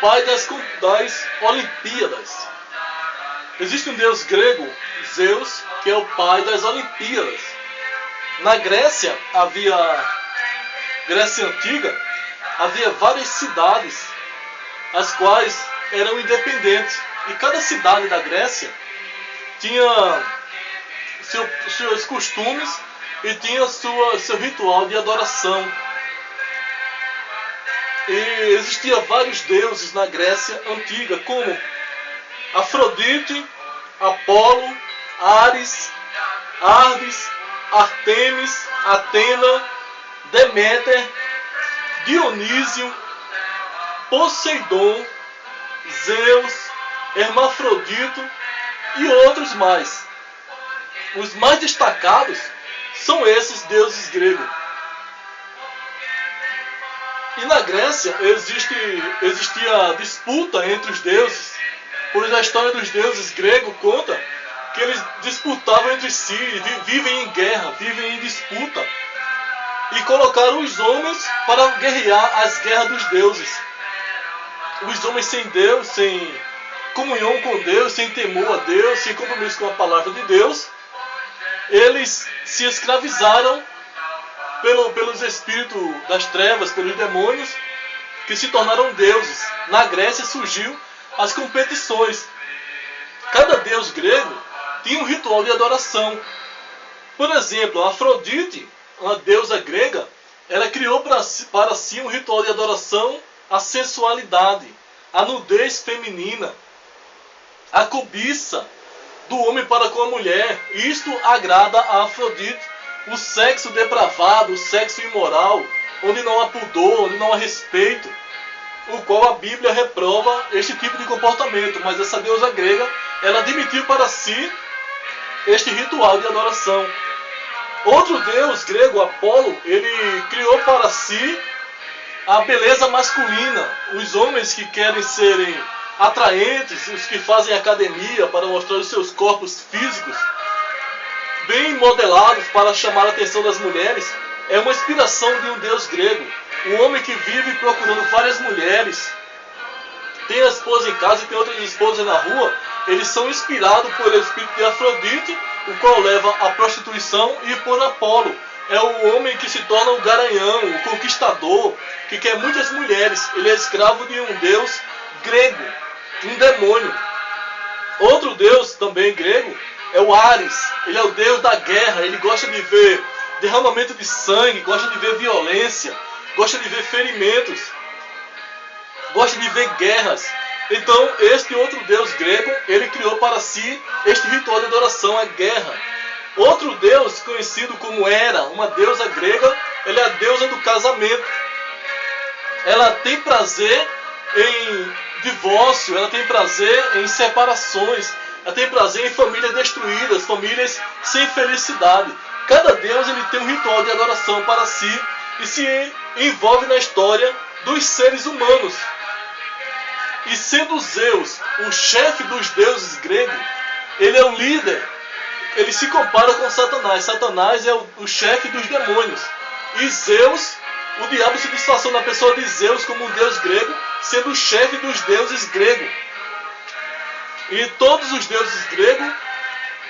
pai das Olimpíadas. Existe um deus grego, Zeus, que é o pai das Olimpíadas. Na Grécia Antiga, havia várias cidades, as quais eram independentes. E cada cidade da Grécia tinha seus costumes e tinha seu ritual de adoração. E existia vários deuses na Grécia Antiga, como Afrodite, Apolo, Ares, Ardes, Artemis, Atena, Deméter, Dionísio, Poseidon, Zeus, Hermafrodito e outros mais. Os mais destacados são esses deuses gregos. E na Grécia existia disputa entre os deuses, pois a história dos deuses gregos conta que eles disputavam entre si, vivem em guerra, vivem em disputa, e colocaram os homens para guerrear as guerras dos deuses. Os homens sem Deus, sem comunhão com Deus, sem temor a Deus, sem compromisso com a palavra de Deus, eles se escravizaram pelos espíritos das trevas, pelos demônios, que se tornaram deuses. Na Grécia surgiu as competições. Cada deus grego tinha um ritual de adoração. Por exemplo, Afrodite, uma deusa grega, ela criou para si um ritual de adoração à sensualidade, à nudez feminina, à cobiça do homem para com a mulher. Isto agrada a Afrodite. O sexo depravado, o sexo imoral, onde não há pudor, onde não há respeito, o qual a Bíblia reprova este tipo de comportamento. Mas essa deusa grega, ela admitiu para si este ritual de adoração. Outro deus grego, Apolo, ele criou para si a beleza masculina. Os homens que querem serem atraentes, os que fazem academia para mostrar os seus corpos físicos bem modelados para chamar a atenção das mulheres, é uma inspiração de um deus grego. Um homem que vive procurando várias mulheres, tem a esposa em casa e tem outras esposas na rua, eles são inspirados pelo espírito de Afrodite, o qual leva à prostituição, e por Apolo. É o homem que se torna o garanhão, o conquistador, que quer muitas mulheres. Ele é escravo de um deus grego, um demônio. Outro deus também grego é o Ares. Ele é o deus da guerra. Ele gosta de ver derramamento de sangue, gosta de ver violência, gosta de ver ferimentos, gosta de ver guerras. Então, este outro deus grego, ele criou para si este ritual de adoração à guerra. Outro deus, conhecido como Hera, uma deusa grega, ela é a deusa do casamento. Ela tem prazer em divórcio, ela tem prazer em separações, ela tem prazer em famílias destruídas, famílias sem felicidade. Cada deus ele tem um ritual de adoração para si e se envolve na história dos seres humanos. E sendo Zeus o chefe dos deuses gregos, ele é o líder, ele se compara com Satanás. Satanás é o chefe dos demônios. E Zeus, o diabo se disfarçou na pessoa de Zeus como um deus grego, sendo o chefe dos deuses gregos. E todos os deuses gregos,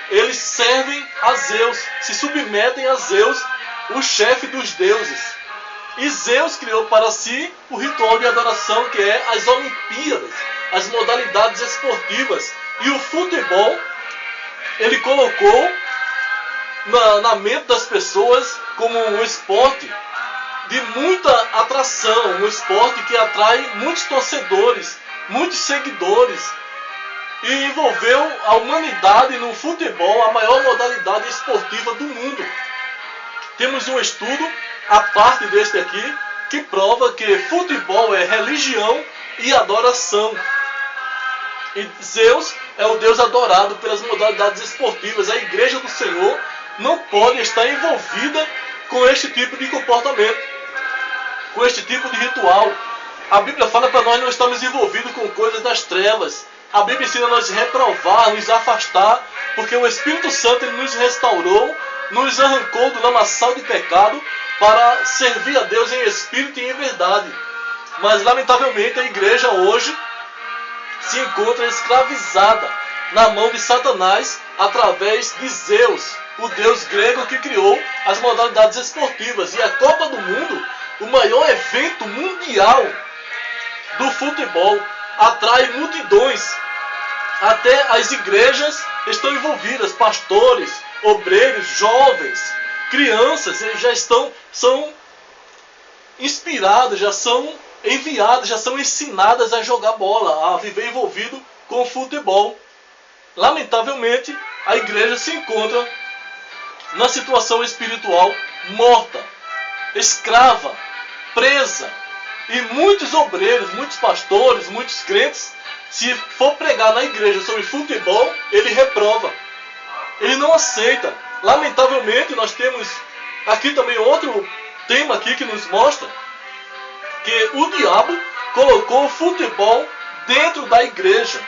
eles servem a Zeus, se submetem a Zeus, o chefe dos deuses. E Zeus criou para si o ritual de adoração, que é as Olimpíadas, as modalidades esportivas. E o futebol, ele colocou na mente das pessoas como um esporte de muita atração, um esporte que atrai muitos torcedores, muitos seguidores. E envolveu a humanidade no futebol, a maior modalidade esportiva do mundo. Temos um estudo, a parte deste aqui, que prova que futebol é religião e adoração. E Zeus é o Deus adorado pelas modalidades esportivas. A igreja do Senhor não pode estar envolvida com este tipo de comportamento, com este tipo de ritual. A Bíblia fala para nós não estamos envolvidos com coisas das trevas. A Bíblia ensina a nós reprovar, nos afastar, porque o Espírito Santo ele nos restaurou, nos arrancou do lamaçal de pecado para servir a Deus em espírito e em verdade. Mas lamentavelmente a igreja hoje se encontra escravizada na mão de Satanás através de Zeus, o deus grego que criou as modalidades esportivas. E a Copa do Mundo, o maior evento mundial do futebol, atrai multidões. Até as igrejas estão envolvidas, pastores, obreiros, jovens, crianças, eles são inspirados, já são enviadas, já são ensinadas a jogar bola, a viver envolvido com o futebol. Lamentavelmente, a igreja se encontra na situação espiritual morta, escrava, presa. E muitos obreiros, muitos pastores, muitos crentes, se for pregar na igreja sobre futebol, ele reprova. Ele não aceita. Lamentavelmente, nós temos aqui também outro tema aqui que nos mostra que o diabo colocou o futebol dentro da igreja.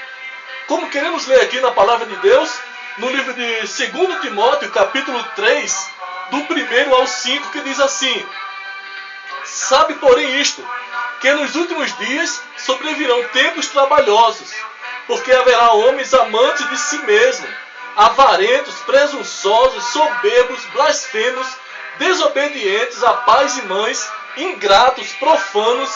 Como queremos ler aqui na palavra de Deus, no livro de 2 Timóteo, capítulo 3, do 1 ao 5, que diz assim: sabe, porém, isto, que nos últimos dias sobrevirão tempos trabalhosos, porque haverá homens amantes de si mesmos, avarentos, presunçosos, soberbos, blasfemos, desobedientes a pais e mães, ingratos, profanos,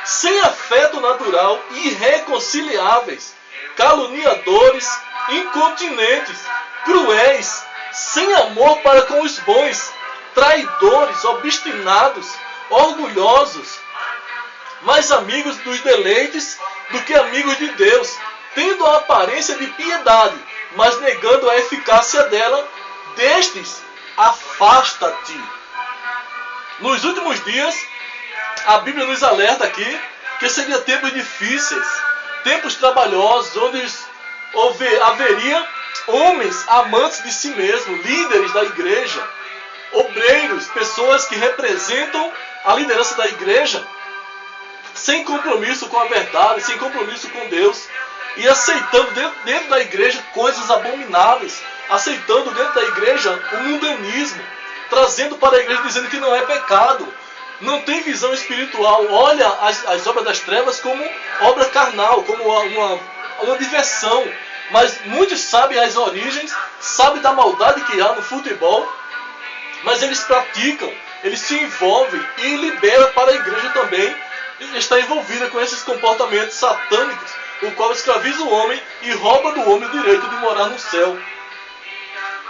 sem afeto natural, irreconciliáveis, caluniadores, incontinentes, cruéis, sem amor para com os bons, traidores, obstinados, orgulhosos, mais amigos dos deleites do que amigos de Deus, tendo a aparência de piedade, mas negando a eficácia dela. Destes, afasta-te. Nos últimos dias, a Bíblia nos alerta aqui que seria tempos difíceis, tempos trabalhosos, onde haveria homens amantes de si mesmos, líderes da igreja, obreiros, pessoas que representam a liderança da igreja, sem compromisso com a verdade, sem compromisso com Deus, e aceitando dentro da igreja coisas abomináveis, aceitando dentro da igreja o mundanismo, trazendo para a igreja dizendo que não é pecado, não tem visão espiritual, olha as obras das trevas como obra carnal, como uma diversão. Mas muitos sabem as origens, sabem da maldade que há no futebol, mas eles praticam, eles se envolvem e liberam para a igreja também estar envolvida com esses comportamentos satânicos, o qual escraviza o homem e rouba do homem o direito de morar no céu.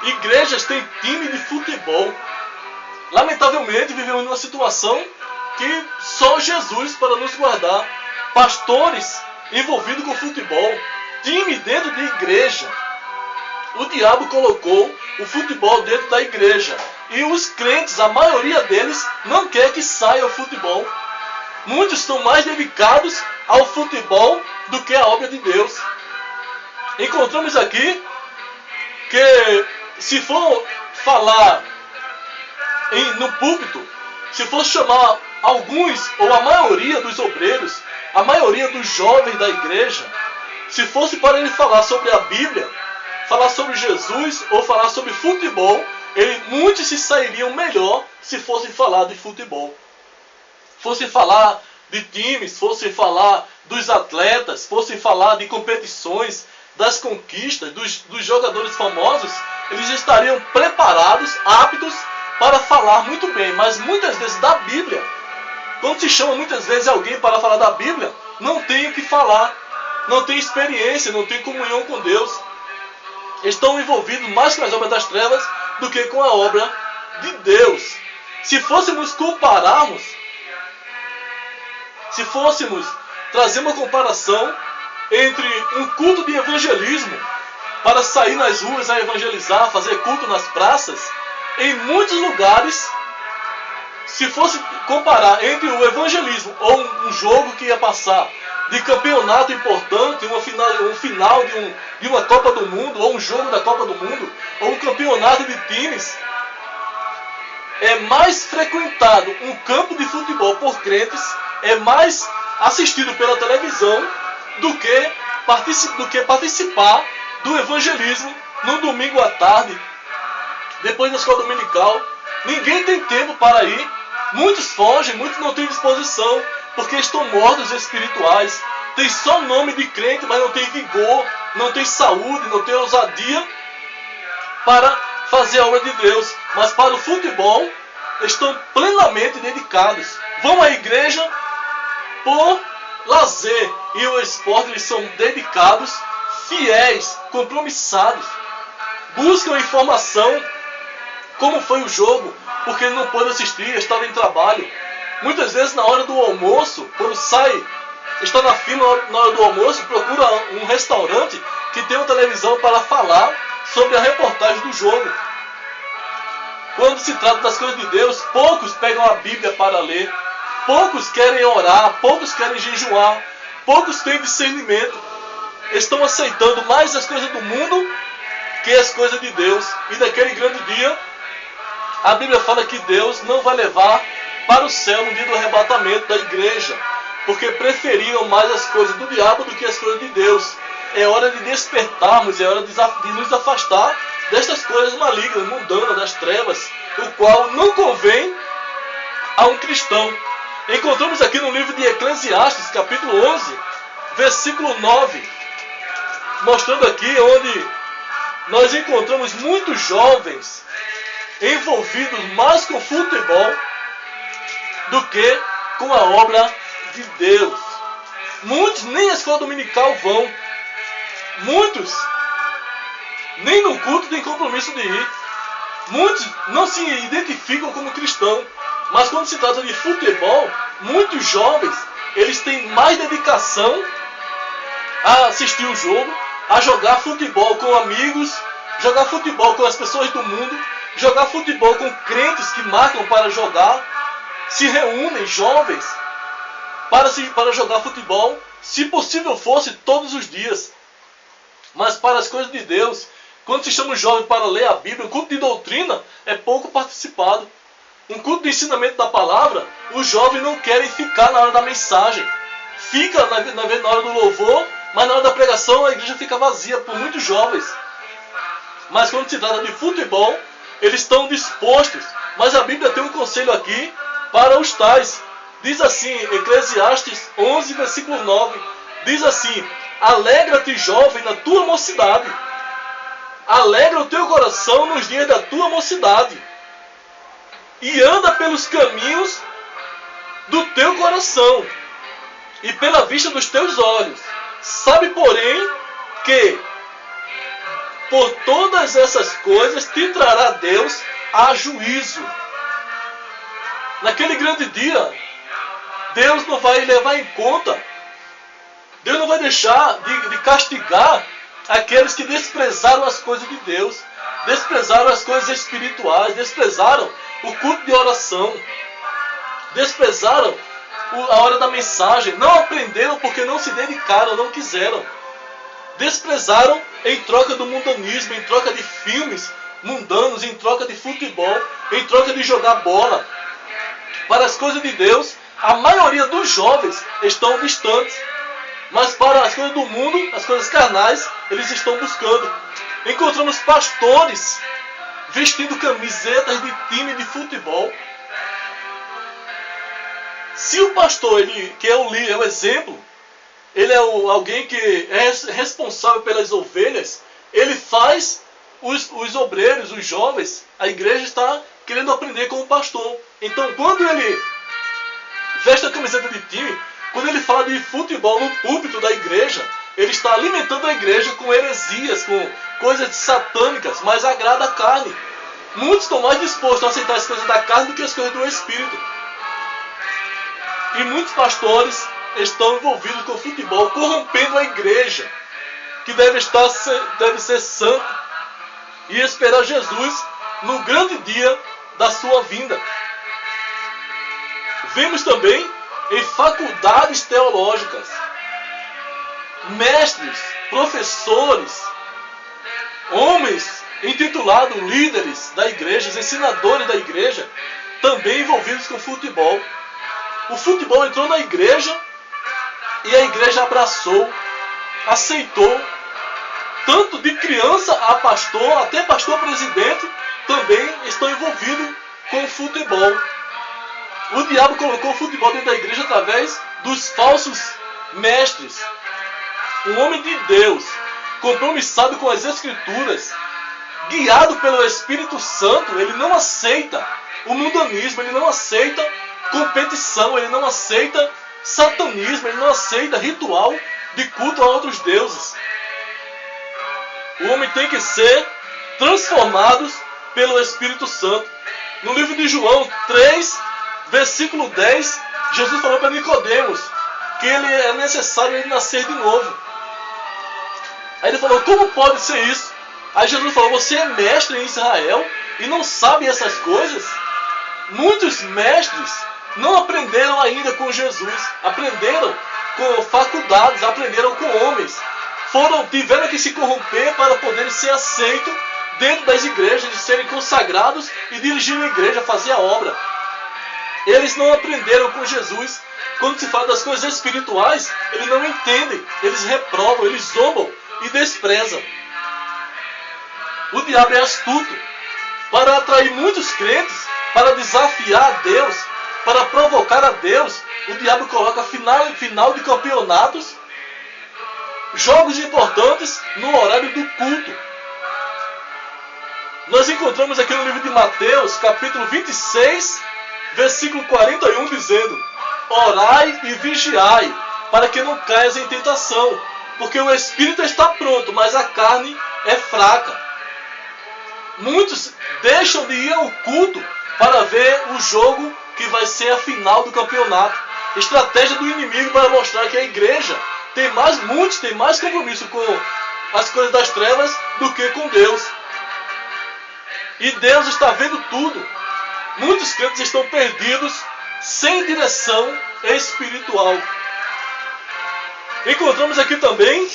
Igrejas têm time de futebol. Lamentavelmente vivemos numa situação que só Jesus para nos guardar. Pastores envolvidos com futebol, time dentro de igreja. O diabo colocou o futebol dentro da igreja. E os crentes, a maioria deles, não quer que saia o futebol. Muitos estão mais dedicados ao futebol do que à obra de Deus. Encontramos aqui que, se for falar no púlpito, se for chamar alguns ou a maioria dos obreiros, a maioria dos jovens da igreja, se fosse para ele falar sobre a Bíblia, falar sobre Jesus ou falar sobre futebol, muitos se sairiam melhor se fossem falar de futebol. Fossem falar de times, fossem falar dos atletas, fossem falar de competições, das conquistas, dos jogadores famosos, eles estariam preparados, aptos para falar muito bem. Mas muitas vezes da Bíblia, quando se chama muitas vezes alguém para falar da Bíblia, não tem o que falar, não tem experiência, não tem comunhão com Deus. Estão envolvidos mais com as obras das trevas do que com a obra de Deus. Se fôssemos compararmos, se fôssemos trazer uma comparação entre um culto de evangelismo, para sair nas ruas a evangelizar, fazer culto nas praças, em muitos lugares, se fosse comparar entre o evangelismo ou um jogo que ia passar de campeonato importante, um final de uma Copa do Mundo, ou um jogo da Copa do Mundo, ou um campeonato de times, é mais frequentado um campo de futebol por crentes, é mais assistido pela televisão do que participar do evangelismo no domingo à tarde, depois da escola dominical. Ninguém tem tempo para ir, muitos fogem, muitos não têm disposição, porque estão mortos espirituais. Tem só nome de crente, mas não tem vigor, não tem saúde, não tem ousadia para fazer a obra de Deus. Mas para o futebol, estão plenamente dedicados. Vão à igreja por lazer, e o esporte, eles são dedicados, fiéis, compromissados. Buscam informação, como foi o jogo, porque ele não pôde assistir, estava em trabalho. Muitas vezes na hora do almoço, quando sai, está na fila na hora do almoço, procura um restaurante que tem uma televisão para falar sobre a reportagem do jogo. Quando se trata das coisas de Deus, poucos pegam a Bíblia para ler, poucos querem orar, poucos querem jejuar, poucos têm discernimento. Estão aceitando mais as coisas do mundo que as coisas de Deus. E naquele grande dia, a Bíblia fala que Deus não vai levar para o céu no dia do arrebatamento da igreja, porque preferiam mais as coisas do diabo do que as coisas de Deus. É hora de despertarmos, é hora de nos afastar destas coisas malignas, mundanas, das trevas, o qual não convém a um cristão. Encontramos aqui no livro de Eclesiastes, capítulo 11, versículo 9, mostrando aqui onde nós encontramos muitos jovens envolvidos mais com futebol do que com a obra de Deus. Muitos nem à escola dominical vão. Muitos nem no culto têm compromisso de ir. Muitos não se identificam como cristão. Mas quando se trata de futebol, muitos jovens, eles têm mais dedicação a assistir o jogo, a jogar futebol com amigos, jogar futebol com as pessoas do mundo, jogar futebol com crentes que marcam para jogar, se reúnem jovens para jogar futebol, se possível fosse todos os dias. Mas para as coisas de Deus, quando se chama o jovem para ler a Bíblia, um culto de doutrina é pouco participado. Um culto de ensinamento da palavra, os jovens não querem ficar na hora da mensagem. Fica na hora do louvor, mas na hora da pregação a igreja fica vazia por muitos jovens. Mas quando se trata de futebol, eles estão dispostos. Mas a Bíblia tem um conselho aqui para os tais. Diz assim, Eclesiastes 11, versículo 9. Diz assim: alegra-te, jovem, na tua mocidade. Alegra o teu coração nos dias da tua mocidade. E anda pelos caminhos do teu coração e pela vista dos teus olhos. Sabe, porém, que por todas essas coisas te trará Deus a juízo. Naquele grande dia, Deus não vai levar em conta, Deus não vai deixar de castigar aqueles que desprezaram as coisas de Deus, desprezaram as coisas espirituais, desprezaram o culto de oração, desprezaram a hora da mensagem, não aprenderam porque não se dedicaram, não quiseram. Desprezaram em troca do mundanismo, em troca de filmes mundanos, em troca de futebol, em troca de jogar bola. Para as coisas de Deus, a maioria dos jovens estão distantes. Mas para as coisas do mundo, as coisas carnais, eles estão buscando. Encontramos pastores vestindo camisetas de time de futebol. Se o pastor, que é o líder, é o exemplo, ele é alguém que é responsável pelas ovelhas, ele faz os obreiros, os jovens, a igreja está querendo aprender com o pastor. Então, quando ele veste a camiseta de time, quando ele fala de futebol no púlpito da igreja, ele está alimentando a igreja com heresias, com coisas satânicas, mas agrada a carne. Muitos estão mais dispostos a aceitar as coisas da carne do que as coisas do Espírito. E muitos pastores estão envolvidos com futebol, corrompendo a igreja, que deve ser santa e esperar Jesus no grande dia da sua vinda. Vemos também em faculdades teológicas, mestres, professores, homens intitulados líderes da igreja, ensinadores da igreja, também envolvidos com futebol. O futebol entrou na igreja e a igreja abraçou, aceitou, tanto de criança a pastor, até pastor presidente, também estão envolvidos com o futebol. O diabo colocou o futebol dentro da igreja através dos falsos mestres. Um homem de Deus, compromissado com as Escrituras, guiado pelo Espírito Santo, ele não aceita o mundanismo, ele não aceita competição, ele não aceita satanismo, ele não aceita ritual de culto a outros deuses. O homem tem que ser transformado pelo Espírito Santo. No livro de João 3, versículo 10, Jesus falou para Nicodemos que ele é necessário ele nascer de novo. Aí ele falou, como pode ser isso? Aí Jesus falou, você é mestre em Israel e não sabe essas coisas? Muitos mestres não aprenderam ainda com Jesus, aprenderam com faculdades, aprenderam com homens. Tiveram que se corromper para poderem ser aceitos dentro das igrejas, de serem consagrados e dirigir a igreja, fazer a obra. Eles não aprenderam com Jesus. Quando se fala das coisas espirituais, eles não entendem, eles reprovam, eles zombam e desprezam. O diabo é astuto para atrair muitos crentes, para desafiar a Deus, para provocar a Deus. O diabo coloca final de campeonatos, jogos importantes no horário do culto. Nós encontramos aqui no livro de Mateus, capítulo 26, versículo 41, dizendo: orai e vigiai, para que não caias em tentação, porque o espírito está pronto, mas a carne é fraca. Muitos deixam de ir ao culto para ver o jogo que vai ser a final do campeonato. Estratégia do inimigo para mostrar que a igreja muitos têm mais compromisso com as coisas das trevas do que com Deus. E Deus está vendo tudo. Muitos crentes estão perdidos, sem direção espiritual. Encontramos aqui também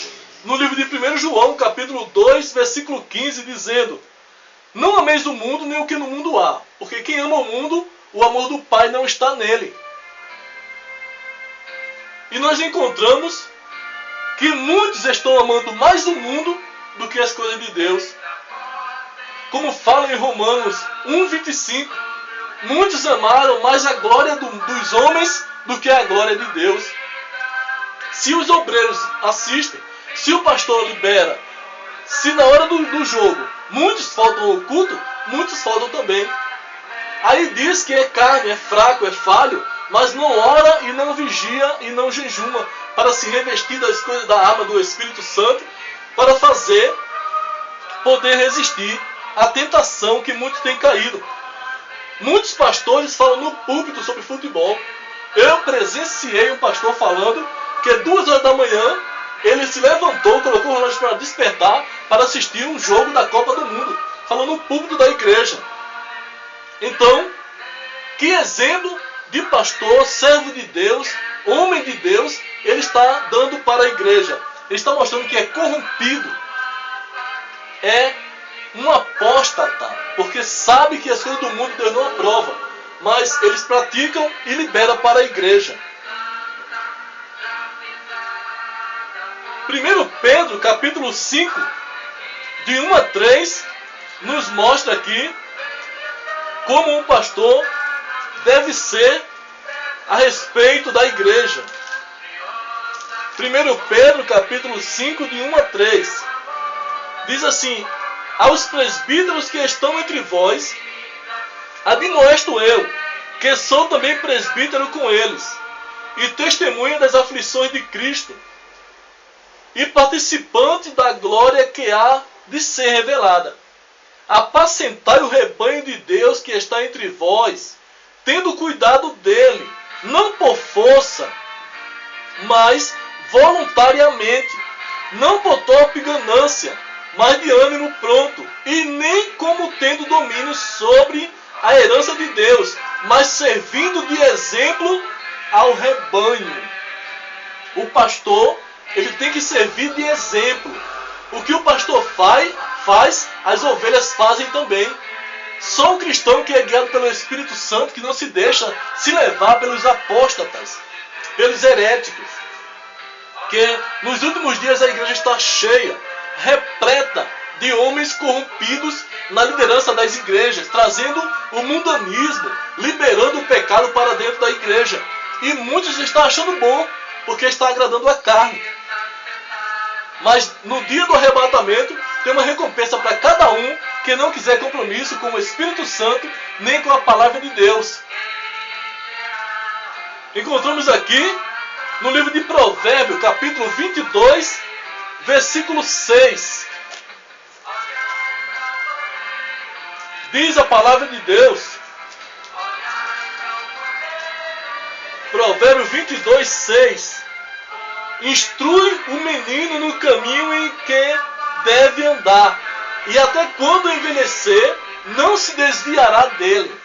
no livro de 1 João, capítulo 2, versículo 15, dizendo: não ameis o mundo nem o que no mundo há, porque quem ama o mundo, o amor do Pai não está nele. E nós encontramos que muitos estão amando mais o mundo do que as coisas de Deus. Como fala em Romanos 1,25, muitos amaram mais a glória dos homens do que a glória de Deus. Se os obreiros assistem, se o pastor libera, se na hora do jogo muitos faltam ao culto, muitos faltam também. Aí diz que é carne, é fraco, é falho, mas não ora e não vigia e não jejuma para se revestir das coisas da arma do Espírito Santo, para poder resistir à tentação que muitos têm caído. Muitos pastores falam no púlpito sobre futebol. Eu presenciei um pastor falando que 2 horas da manhã ele se levantou, colocou o relógio para despertar, para assistir um jogo da Copa do Mundo, falando no púlpito da igreja. Então, que exemplo de pastor, servo de Deus, homem de Deus, ele está dando para a igreja. Ele está mostrando que é corrompido, é um apóstata, porque sabe que as coisas do mundo Deus não aprova, mas eles praticam e liberam para a igreja. 1 Pedro, capítulo 5, de 1 a 3, nos mostra aqui como um pastor deve ser a respeito da igreja. 1 Pedro, capítulo 5, de 1 a 3, diz assim: aos presbíteros que estão entre vós, admoesto eu, que sou também presbítero com eles, e testemunha das aflições de Cristo, e participante da glória que há de ser revelada. Apacentai o rebanho de Deus que está entre vós, tendo cuidado dele, não por força, mas voluntariamente, não por torpe ganância, mas de ânimo pronto, e nem como tendo domínio sobre a herança de Deus, mas servindo de exemplo ao rebanho. O pastor, ele tem que servir de exemplo. O que o pastor faz, as ovelhas fazem também. Só um cristão que é guiado pelo Espírito Santo, que não se deixa se levar pelos apóstatas, pelos heréticos. Que nos últimos dias a igreja está cheia, repleta de homens corrompidos na liderança das igrejas, trazendo o mundanismo, liberando o pecado para dentro da igreja. E muitos estão achando bom, porque está agradando a carne. Mas no dia do arrebatamento, tem uma recompensa para cada um que não quiser compromisso com o Espírito Santo, nem com a palavra de Deus. Encontramos aqui no livro de Provérbios, capítulo 22, versículo 6. Diz a palavra de Deus. Provérbios 22, 6. Instrui o menino no caminho em que deve andar, e até quando envelhecer, não se desviará dele.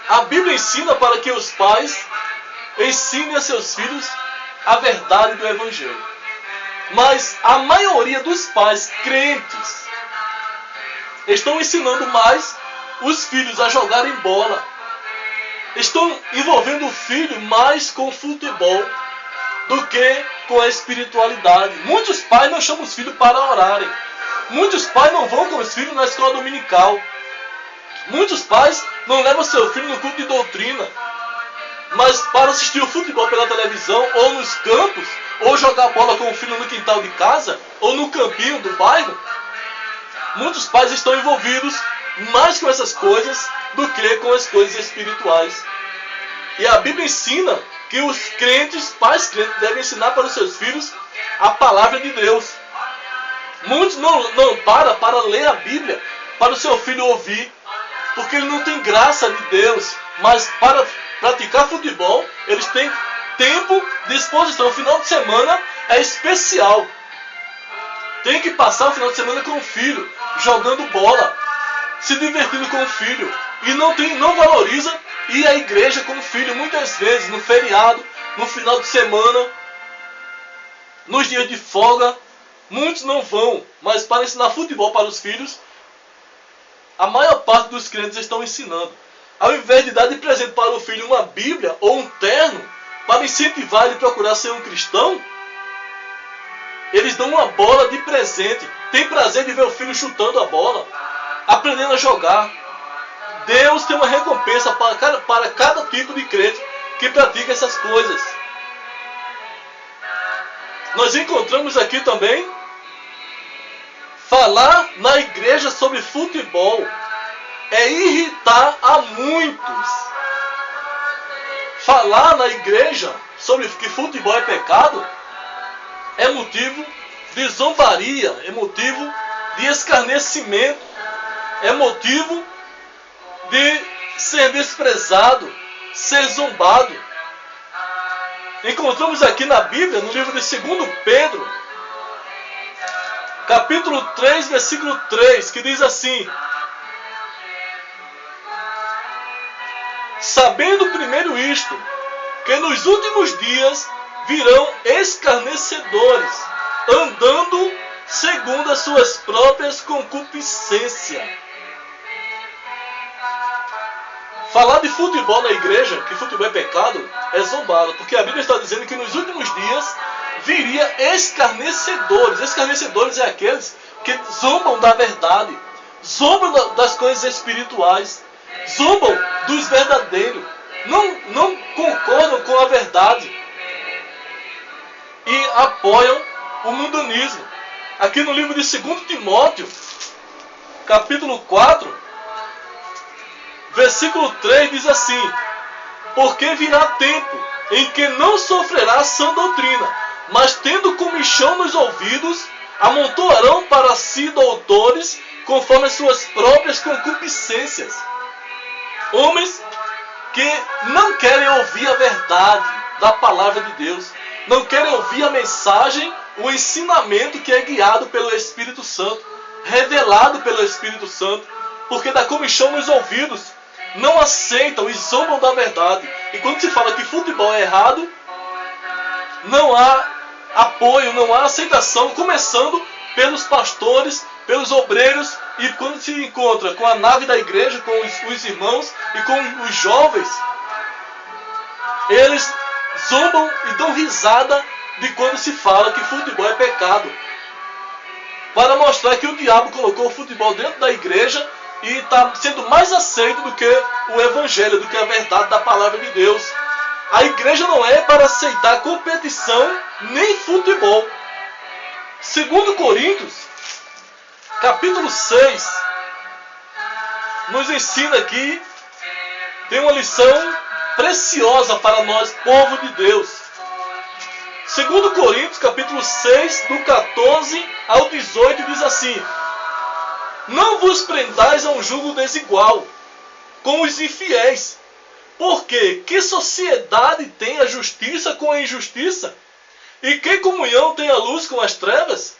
A Bíblia ensina para que os pais ensinem a seus filhos a verdade do Evangelho. Mas a maioria dos pais crentes estão ensinando mais os filhos a jogarem bola. Estão envolvendo o filho mais com o futebol do que com a espiritualidade. Muitos pais não chamam os filhos para orarem. Muitos pais não vão com os filhos na escola dominical. Muitos pais não levam seu filho no culto de doutrina. Mas para assistir o futebol pela televisão, ou nos campos, ou jogar bola com o filho no quintal de casa, ou no campinho do bairro, muitos pais estão envolvidos mais com essas coisas do que com as coisas espirituais. E a Bíblia ensina que os crentes, pais crentes, devem ensinar para os seus filhos a palavra de Deus. Muitos não param para ler a Bíblia, para o seu filho ouvir, porque ele não tem graça de Deus. Mas para praticar futebol, eles têm tempo de exposição. O final de semana é especial. Tem que passar o final de semana com o filho, jogando bola, se divertindo com o filho. E não valoriza ir à igreja com o filho, muitas vezes no feriado, no final de semana, nos dias de folga. Muitos não vão, mas para ensinar futebol para os filhos, a maior parte dos crentes estão ensinando. Ao invés de dar de presente para o filho uma Bíblia ou um terno, para incentivar ele a procurar ser um cristão, eles dão uma bola de presente. Tem prazer de ver o filho chutando a bola, aprendendo a jogar. Deus tem uma recompensa para cada tipo de crente que pratica essas coisas. Nós encontramos aqui também falar na igreja sobre futebol é irritar a muitos. Falar na igreja sobre que futebol é pecado é motivo de zombaria, é motivo de escarnecimento, é motivo de ser desprezado, ser zombado. Encontramos aqui na Bíblia, no livro de 2 Pedro, capítulo 3, versículo 3, que diz assim: sabendo primeiro isto, que nos últimos dias virão escarnecedores, andando segundo as suas próprias concupiscências. Falar de futebol na igreja, que futebol é pecado, é zombado, porque a Bíblia está dizendo que nos últimos dias viria escarnecedores. Escarnecedores é aqueles que zombam da verdade, zombam das coisas espirituais, zombam dos verdadeiros, não concordam com a verdade e apoiam o mundanismo. Aqui no livro de 2 Timóteo, capítulo 4, versículo 3 diz assim: porque virá tempo em que não sofrerá sã doutrina, mas tendo comichão nos ouvidos, amontoarão para si doutores conforme as suas próprias concupiscências. Homens que não querem ouvir a verdade da palavra de Deus, não querem ouvir a mensagem, o ensinamento que é guiado pelo Espírito Santo, revelado pelo Espírito Santo, porque dá comichão nos ouvidos, não aceitam e zombam da verdade. E quando se fala que futebol é errado, não há apoio, não há aceitação, começando pelos pastores, pelos obreiros, e quando se encontra com a nave da igreja, com os irmãos e com os jovens, eles zombam e dão risada de quando se fala que futebol é pecado. para mostrar que o diabo colocou o futebol dentro da igreja e está sendo mais aceito do que o evangelho, do que a verdade da palavra de Deus. A igreja não é para aceitar competição nem futebol. Segundo Coríntios, capítulo 6, nos ensina aqui, tem uma lição preciosa para nós, povo de Deus. Segundo Coríntios, capítulo 6, do 14 ao 18, diz assim: não vos prendais a um jugo desigual com os infiéis, porque que sociedade tem a justiça com a injustiça? E que comunhão tem a luz com as trevas?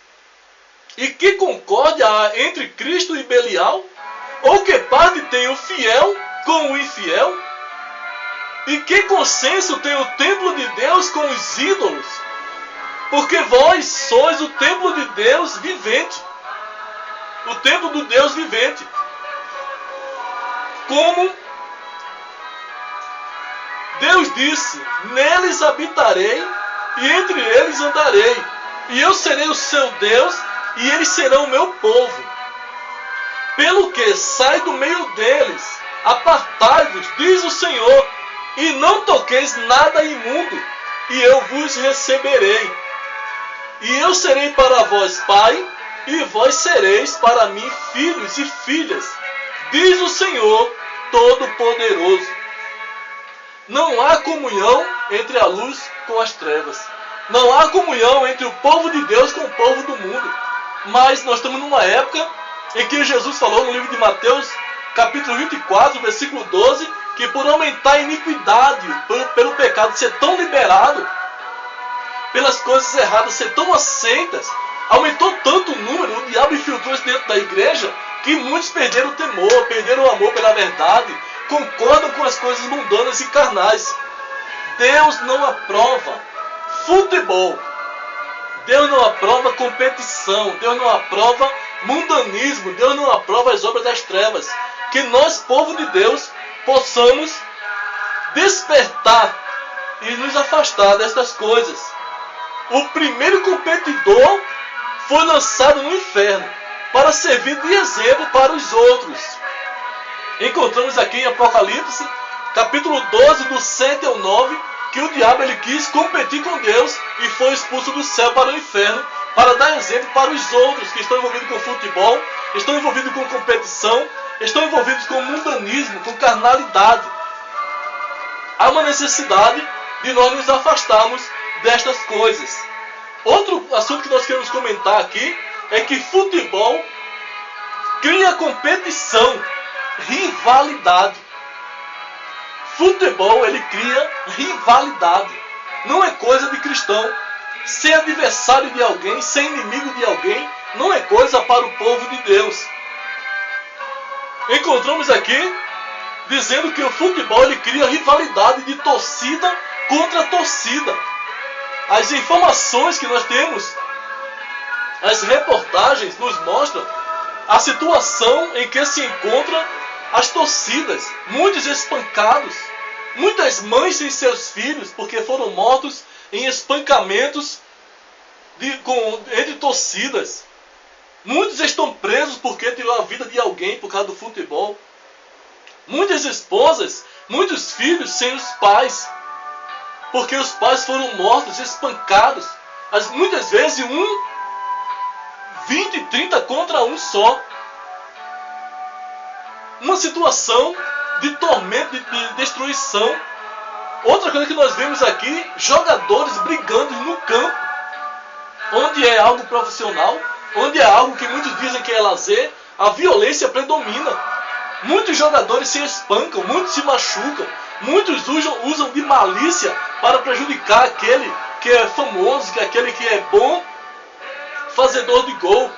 E que concórdia há entre Cristo e Belial? Ou que parte tem o fiel com o infiel? E que consenso tem o templo de Deus com os ídolos? Porque vós sois o templo de Deus vivente. O templo do Deus vivente. Como Deus disse: neles habitarei e entre eles andarei. E eu serei o seu Deus e eles serão o meu povo. Pelo que sai do meio deles, apartai-vos, diz o Senhor, e não toqueis nada imundo, e eu vos receberei. E eu serei para vós pai, e vós sereis para mim filhos e filhas, diz o Senhor Todo-Poderoso. Não há comunhão entre a luz com as trevas. Não há comunhão entre o povo de Deus com o povo do mundo. Mas nós estamos numa época em que Jesus falou no livro de Mateus, capítulo 24, versículo 12, que por aumentar a iniquidade, pelo pecado ser tão liberado, pelas coisas erradas ser tão aceitas, aumentou tanto o número, o diabo infiltrou-se dentro da igreja, que muitos perderam o temor, perderam o amor pela verdade, concordam com as coisas mundanas e carnais. Deus não aprova futebol. Deus não aprova competição. Deus não aprova mundanismo. Deus não aprova as obras das trevas. Que nós, povo de Deus, possamos despertar e nos afastar destas coisas. O primeiro competidor foi lançado no inferno para servir de exemplo para os outros. Encontramos aqui em Apocalipse, capítulo 12, do 7 ao 9, que o diabo ele quis competir com Deus e foi expulso do céu para o inferno para dar exemplo para os outros que estão envolvidos com futebol, estão envolvidos com competição, estão envolvidos com mundanismo, com carnalidade. Há uma necessidade de nós nos afastarmos destas coisas. Outro assunto que nós queremos comentar aqui é que futebol cria competição, rivalidade. Futebol, ele cria rivalidade. Não é coisa de cristão. Ser adversário de alguém, ser inimigo de alguém, não é coisa para o povo de Deus. Encontramos aqui dizendo que o futebol ele cria rivalidade de torcida contra torcida. As informações que nós temos, as reportagens nos mostram a situação em que se encontram as torcidas, muitos espancados, muitas mães sem seus filhos porque foram mortos em espancamentos entre torcidas. Muitos estão presos porque tirou a vida de alguém por causa do futebol. Muitas esposas, muitos filhos sem os pais, porque os pais foram mortos, espancados. Muitas vezes 20, 30 contra um só. Uma situação de tormento, de destruição. Outra coisa que nós vemos aqui, jogadores brigando no campo, onde é algo profissional, onde é algo que muitos dizem que é lazer, a violência predomina. Muitos jogadores se espancam, muitos se machucam, muitos usam de malícia para prejudicar aquele que é famoso, que é aquele que é bom fazedor de gol.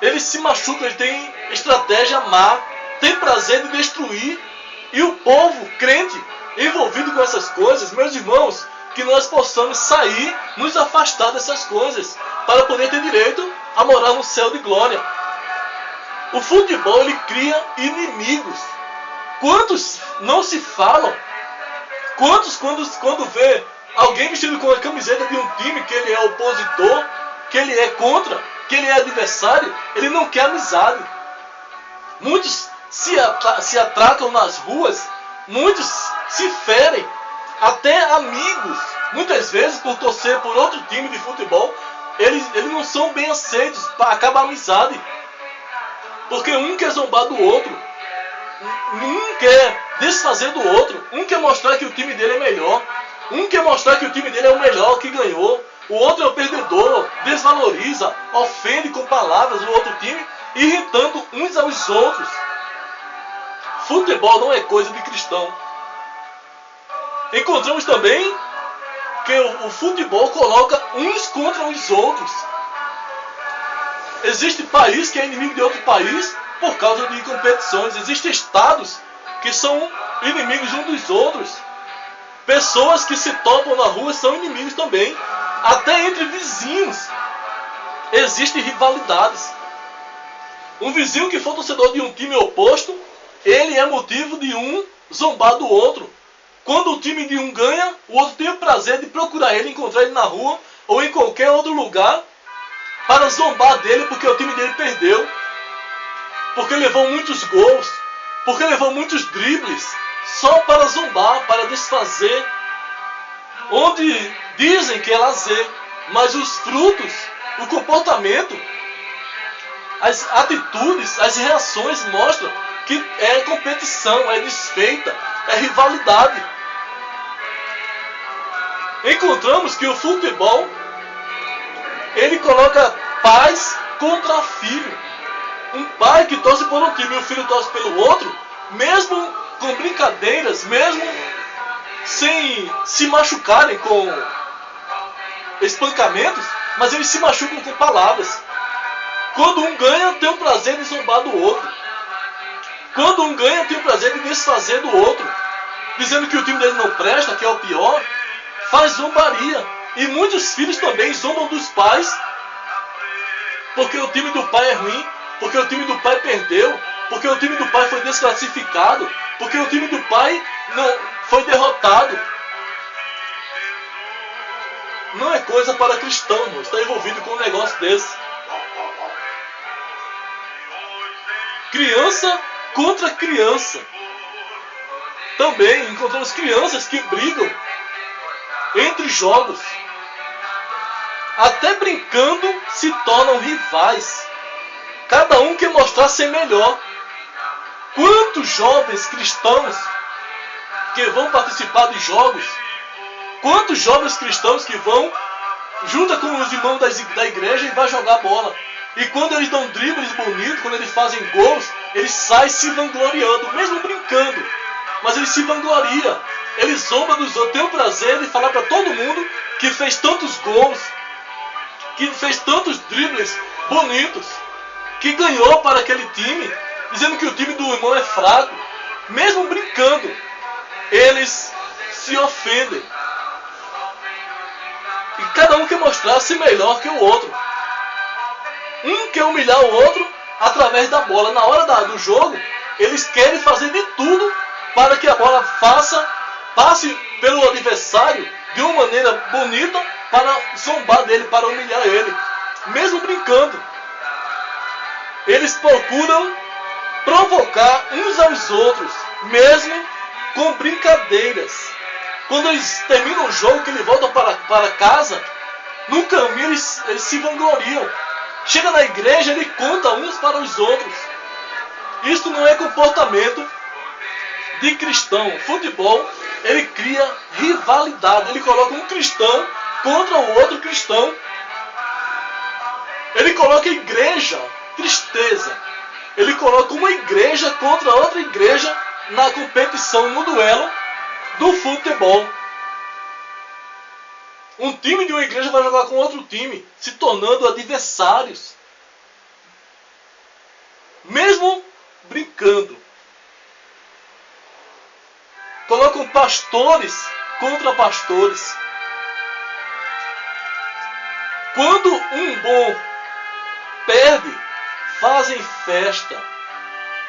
Eles se machucam, eles têm estratégia má, têm prazer de destruir. E o povo crente envolvido com essas coisas, meus irmãos, que nós possamos sair, nos afastar dessas coisas, para poder ter direito a morar no céu de glória. O futebol ele cria inimigos. Quantos não se falam? Quantos quando vê alguém vestido com a camiseta de um time que ele é opositor, que ele é contra, que ele é adversário, ele não quer amizade. Muitos se atracam nas ruas, muitos se ferem, até amigos, muitas vezes por torcer por outro time de futebol, eles não são bem aceitos, acaba a amizade. Porque um quer zombar do outro, um quer desfazer do outro, um quer mostrar que o time dele é melhor, um quer mostrar que o time dele é o melhor, que ganhou, o outro é o perdedor, desvaloriza, ofende com palavras o outro time, irritando uns aos outros. Futebol não é coisa de cristão. Encontramos também que o futebol coloca uns contra os outros. Existe país que é inimigo de outro país por causa de competições. Existem estados que são inimigos uns dos outros. Pessoas que se topam na rua são inimigos também. Até entre vizinhos existem rivalidades. Um vizinho que for torcedor de um time oposto, ele é motivo de um zombar do outro. Quando o time de um ganha, o outro tem o prazer de procurar ele, encontrar ele na rua ou em qualquer outro lugar para zombar dele porque o time dele perdeu, porque levou muitos gols, porque levou muitos dribles, só para zombar, para desfazer. Onde dizem que é lazer, mas os frutos, o comportamento, as atitudes, as reações mostram que é competição, é desfeita, é rivalidade. Encontramos que o futebol, ele coloca pais contra filho. Um pai que torce por um time e o filho torce pelo outro, mesmo com brincadeiras, mesmo sem se machucarem com espancamentos, mas eles se machucam com palavras. Quando um ganha, tem o prazer de zombar do outro. Quando um ganha, tem o prazer de desfazer do outro, dizendo que o time dele não presta, que é o pior. Faz zombaria. E muitos filhos também zombam dos pais, porque o time do pai é ruim, porque o time do pai perdeu, porque o time do pai foi desclassificado, porque o time do pai não foi derrotado. Não é coisa para cristão, irmão, estar envolvido com um negócio desse. Criança contra criança. Também encontramos crianças que brigam entre jogos. Até brincando se tornam rivais. Cada um quer mostrar ser melhor. Quantos jovens cristãos que vão participar de jogos? Quantos jovens cristãos que vão junto com os irmãos da igreja e vai jogar bola? E quando eles dão dribles bonitos, quando eles fazem gols, eles saem se vangloriando, mesmo brincando. Mas eles se vangloriam. Eles zombam dos outros. Tem o prazer de falar para todo mundo que fez tantos gols, que fez tantos dribles bonitos, que ganhou para aquele time, dizendo que o time do irmão é fraco. Mesmo brincando, eles se ofendem. E cada um quer mostrar-se melhor que o outro. Um quer humilhar o outro através da bola. Na hora do jogo, eles querem fazer de tudo para que a bola passe pelo adversário de uma maneira bonita para zombar dele, para humilhar ele. Mesmo brincando, eles procuram provocar uns aos outros, mesmo com brincadeiras. Quando eles terminam o jogo, que eles voltam para casa, no caminho eles se vangloriam. Chega na igreja, ele conta uns para os outros. Isso não é comportamento de cristão. O futebol, ele cria rivalidade. Ele coloca um cristão contra o outro cristão. Ele coloca a igreja, tristeza. Ele coloca uma igreja contra outra igreja na competição, no duelo do futebol. Um time de uma igreja vai jogar com outro time, se tornando adversários. Mesmo brincando. Colocam pastores contra pastores. Quando um bom perde, fazem festa.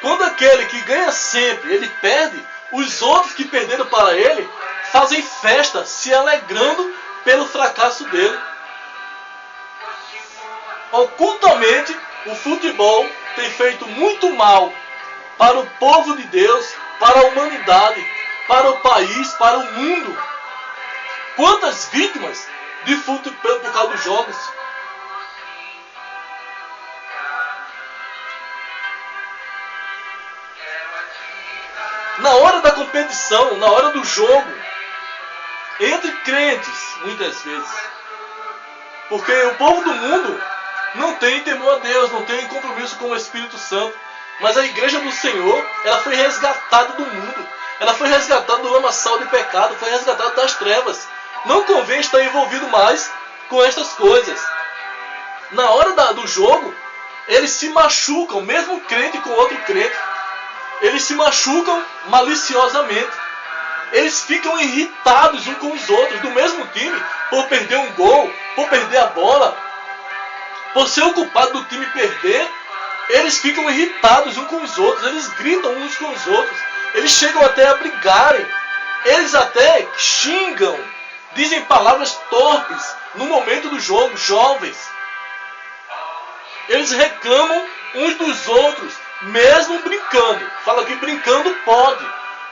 Quando aquele que ganha sempre, ele perde, os outros que perderam para ele fazem festa, se alegrando pelo fracasso dele. Ocultamente, o futebol tem feito muito mal para o povo de Deus, para a humanidade, para o país, para o mundo. Quantas vítimas de futebol por causa dos jogos? Na hora da competição, na hora do jogo, entre crentes, muitas vezes. Porque o povo do mundo não tem temor a Deus, não tem compromisso com o Espírito Santo. Mas a igreja do Senhor, ela foi resgatada do mundo. Ela foi resgatada do lamaçal de pecado, foi resgatada das trevas. Não convém estar envolvido mais com estas coisas. Na hora do jogo, eles se machucam, mesmo crente com outro crente. Eles se machucam maliciosamente. Eles ficam irritados uns com os outros, do mesmo time, por perder um gol, por perder a bola, por ser o culpado do time perder. Eles ficam irritados uns com os outros, eles gritam uns com os outros, eles chegam até a brigarem, eles até xingam, dizem palavras torpes no momento do jogo, jovens. Eles reclamam uns dos outros, mesmo brincando. Fala que brincando pode.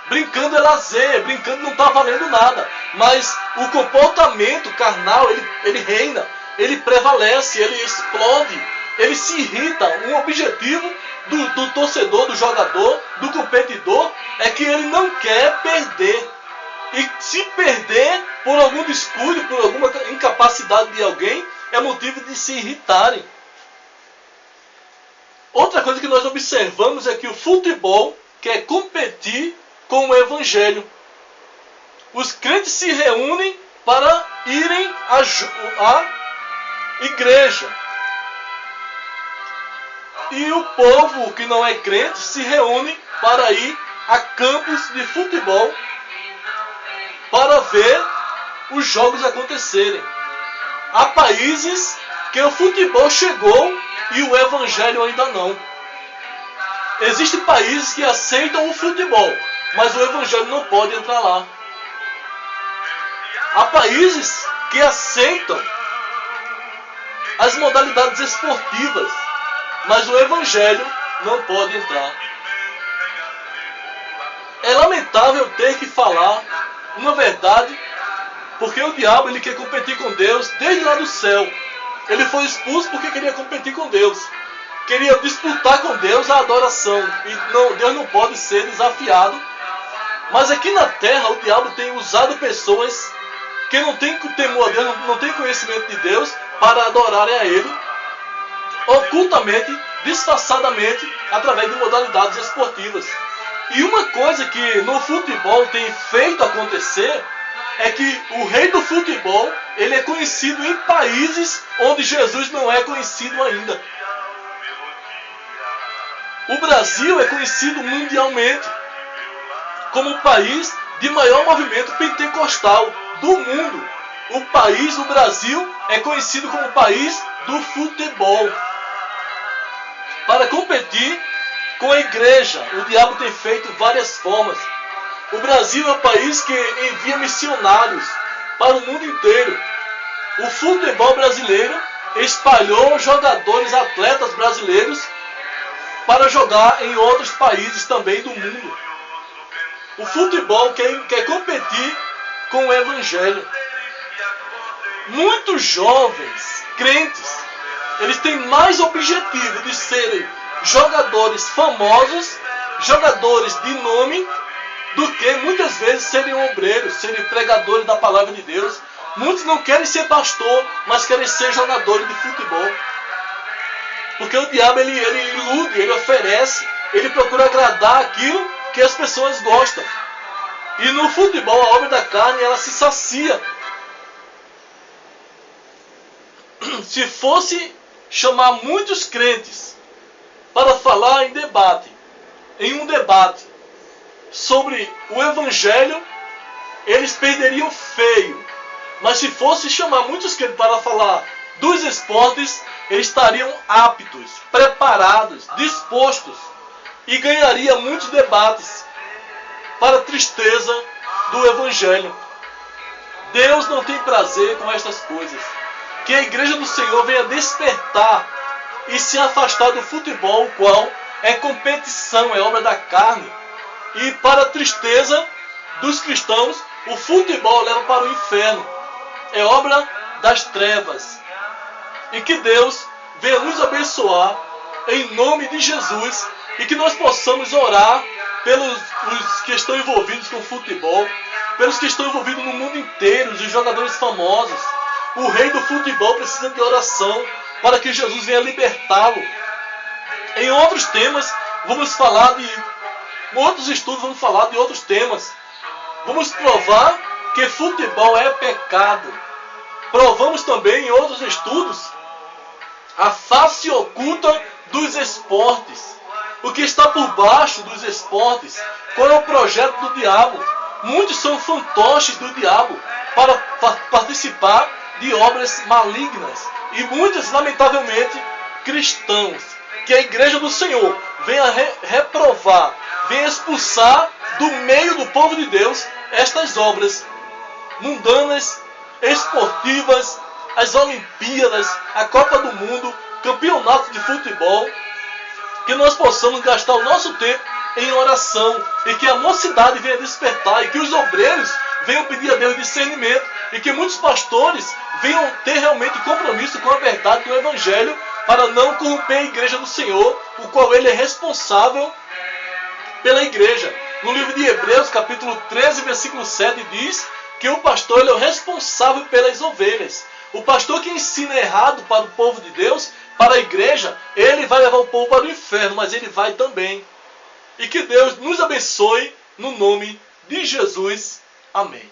Brincando é lazer, brincando não está valendo nada. Mas o comportamento carnal, ele reina, ele prevalece, ele explode, ele se irrita. Um objetivo do torcedor, do jogador, do competidor, é que ele não quer perder. E se perder por algum descuido, por alguma incapacidade de alguém, é motivo de se irritarem. Outra coisa que nós observamos é que o futebol quer competir com o evangelho. Os crentes se reúnem para irem à igreja. E o povo que não é crente se reúne para ir a campos de futebol para ver os jogos acontecerem. Há países que o futebol chegou e o evangelho ainda não. Existem países que aceitam o futebol, mas o evangelho não pode entrar lá. Há países que aceitam as modalidades esportivas, mas o evangelho não pode entrar. É lamentável ter que falar uma verdade, porque o diabo ele quer competir com Deus desde lá do céu. Ele foi expulso porque queria competir com Deus. Queria disputar com Deus a adoração. E Deus não pode ser desafiado. Mas aqui na terra o diabo tem usado pessoas que não têm temor a Deus, não têm conhecimento de Deus, para adorarem a Ele ocultamente, disfarçadamente, através de modalidades esportivas. E uma coisa que no futebol tem feito acontecer é que o rei do futebol, ele é conhecido em países onde Jesus não é conhecido ainda. O Brasil é conhecido mundialmente como o país de maior movimento pentecostal do mundo. O Brasil, é conhecido como o país do futebol. Para competir com a igreja, o diabo tem feito várias formas. O Brasil é o país que envia missionários para o mundo inteiro. O futebol brasileiro espalhou jogadores, atletas brasileiros para jogar em outros países também do mundo. O futebol quer competir com o evangelho. Muitos jovens crentes, eles têm mais objetivo de serem jogadores famosos, jogadores de nome, do que muitas vezes serem obreiros, serem pregadores da palavra de Deus. Muitos não querem ser pastor, mas querem ser jogadores de futebol. Porque o diabo ele ilude, ele oferece, ele procura agradar aquilo que as pessoas gostam. E no futebol a obra da carne ela se sacia. Se fosse chamar muitos crentes para falar em um debate sobre o evangelho, eles perderiam feio. Mas se fosse chamar muitos crentes para falar dos esportes, eles estariam aptos, preparados, dispostos, e ganharia muitos debates, para a tristeza do evangelho. Deus não tem prazer com estas coisas. que a igreja do Senhor venha despertar e se afastar do futebol, o qual é competição, é obra da carne. E para a tristeza dos cristãos, o futebol leva para o inferno. É obra das trevas. E que Deus venha nos abençoar em nome de Jesus e que nós possamos orar pelos os que estão envolvidos com o futebol, pelos que estão envolvidos no mundo inteiro, os jogadores famosos. O rei do futebol precisa de oração para que Jesus venha libertá-lo. Em outros temas, vamos falar de... Em outros estudos, vamos falar de outros temas. Vamos provar que futebol é pecado. Provamos também em outros estudos a face oculta dos esportes. O que está por baixo dos esportes. Qual é o projeto do diabo? Muitos são fantoches do diabo para participar de obras malignas. E muitos, lamentavelmente, cristãos. Que a igreja do Senhor venha reprovar, venha expulsar do meio do povo de Deus estas obras mundanas, esportivas, as Olimpíadas, a Copa do Mundo, campeonato de futebol. Que nós possamos gastar o nosso tempo em oração e que a mocidade venha despertar e que os obreiros venham pedir a Deus discernimento e que muitos pastores venham ter realmente compromisso com a verdade do Evangelho para não corromper a igreja do Senhor, o qual ele é responsável pela igreja. No livro de Hebreus, capítulo 13, versículo 7, diz que o pastor ele é o responsável pelas ovelhas. O pastor que ensina errado para o povo de Deus, para a igreja, ele vai levar o povo para o inferno, mas ele vai também. E que Deus nos abençoe no nome de Jesus. Amém.